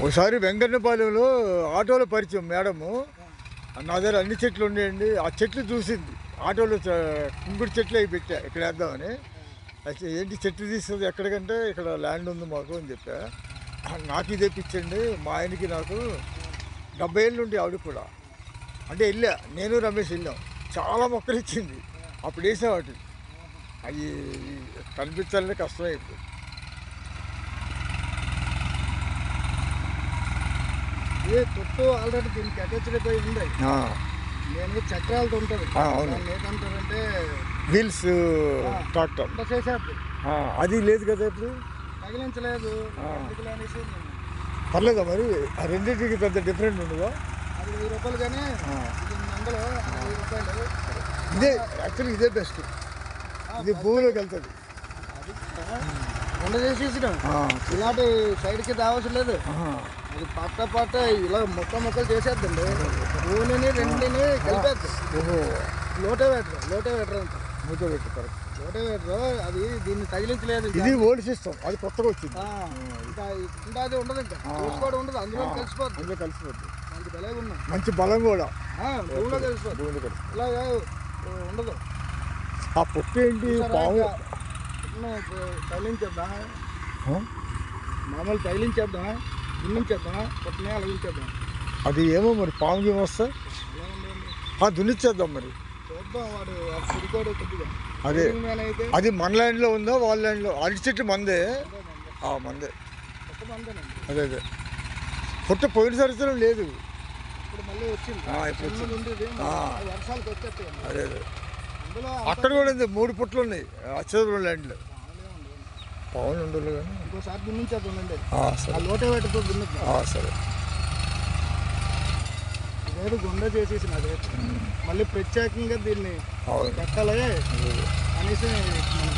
ఒకసారి వెంకన్నపాలెంలో ఆటోలో పరిచయం మేడము, నా దగ్గర అన్ని చెట్లు ఉండేయండి. ఆ చెట్లు చూసింది ఆటోలో, కుంకుడు చెట్లు అవి పెట్టా ఇక్కడ వేద్దామని. అయితే ఏంటి చెట్లు తీస్తుంది ఎక్కడికంటే ఇక్కడ ల్యాండ్ ఉంది మాకు అని చెప్పా. నాకు ఇదే పిచ్చండి, మా ఆయనకి నాకు 70 ఏళ్ళు ఉండి ఆవిడ కూడా. అంటే వెళ్ళా, నేను రమేష్ వెళ్ళాం. చాలా మొక్కలు ఇచ్చింది అప్పుడు వేసా వాటి. అవి కనిపించాలంటే కష్టమైపోయింది. ఏ తొట్టు ఆల్రెడీ దీనికి అటాచ్డ్ అయిపోయి ఉంది. నేను చక్రాలతో ఉంటుంది. ఏంటంటారంటే వీల్స్ ట్రాక్టర్ చేసేది. అది లేదు కదా ఇప్పుడు, తగిలించలేదు. పర్లేదా మరి? ఆ రెండింటికి పెద్ద డిఫరెంట్ ఉండదా? అది 1000 రూపాయలు కానీ అందులో 1000 రూపాయలు. ఇదే యాక్చువల్లీ ఇదే బెస్ట్. ఇది భూమిలోకి వెళ్తుంది. కొండ చేసేసినాం. ఇలాంటి సైడ్కి రావాల్సిన లేదు. అది పట్ట ఇలా మొక్కలు చేసేద్దండి. నూనెని రెండుని కలిపేద్దాం. లోటేవేటర్ అంట. లోటేవేటర్ అది దీన్ని తగిలించలేదు. ఇది ఓల్డ్ సిస్టమ్, అది కొత్తగా వచ్చింది. ఇంకా అది ఉండదు, ఇంకా చూసుకోవడం ఉండదు. అందులో కలిసిపోద్ది. మంచి బలంగా ఉన్నాం, మంచి బలం కూడా భూమిలో కలిసిపోద్ది. ఇలాగా ఉండదు. ఆ పొట్టు ఏంటి? పాము తగిలించేద్దాం, మామూలు తగిలించేద్దాం, దున్నించేద్దాం, పొట్టునే అలగించేద్దాం. అది ఏమో మరి పాము ఏమో వస్తా దున్నిచ్చేద్దాం మరి. చూద్దాం. వాడు సిరికోడు కొద్దిగా అదే అది మన ల్యాండ్లో ఉందా వాళ్ళ ల్యాండ్లో? అరటి చెట్టు మందే, మందే. అదే అదే పొట్టు పోయిన సంవత్సరం లేదు, ఇప్పుడు మళ్ళీ వచ్చింది. వర్షాలకు వచ్చేస్తాయి. అదే అదే అక్కడ కూడా ఉంది. 3 పుట్లు ఉన్నాయి అచ్చదూరం ల్యాండ్లో. పవన్ ఉండదు కానీ ఇంకోసారి దున్నించేద్దామండి. సరే, లోటేవేటర్తో దున్నిద్దాం. సరే. ఇదేదో గుండె చేసేసి అదే మళ్ళీ ప్రత్యేకంగా దీన్ని పెట్టాలి అనేసి మనం